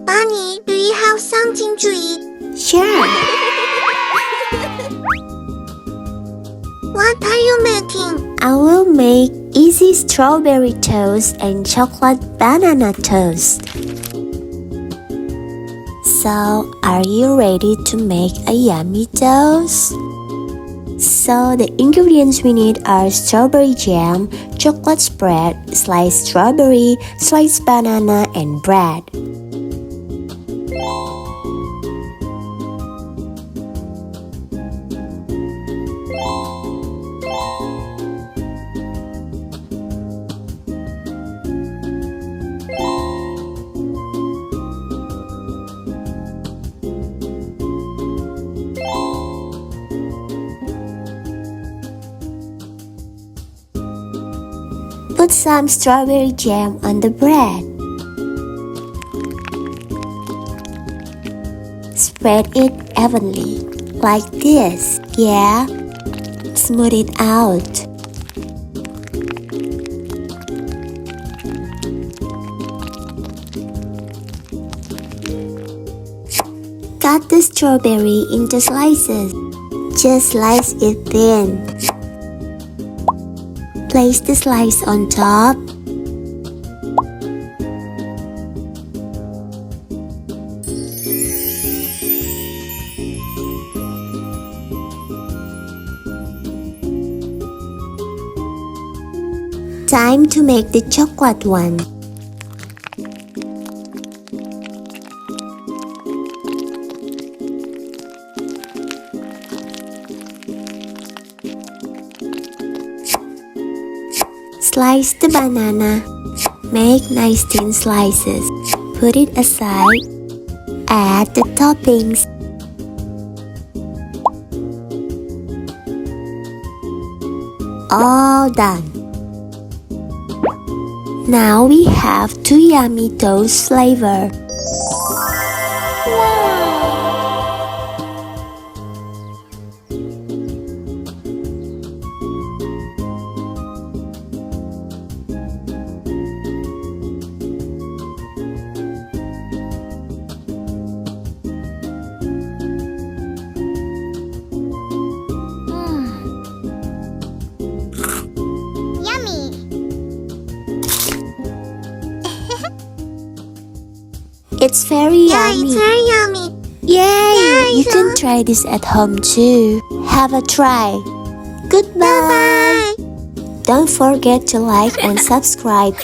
Bunny, do you have something to eat? Sure. What are you making? I will make easy strawberry toast and chocolate banana toast. So, are you ready to make a yummy toast? So, the ingredients we need are strawberry jam, chocolate spread, sliced strawberry, sliced banana, and bread. Put some strawberry jam on the bread. Spread it evenly, like this, yeah? Smooth it out. Cut the strawberry into slices. Just slice it thin. Place the slice on top. Time to make the chocolate one. Slice the banana. Make nice thin slices. Put it aside. Add the toppings. All done. Now we have two yummy toast flavor. It's very yummy. It's very yummy. Yay! You can try this at home too. Have a try. Goodbye. Bye-bye. Don't forget to like and subscribe.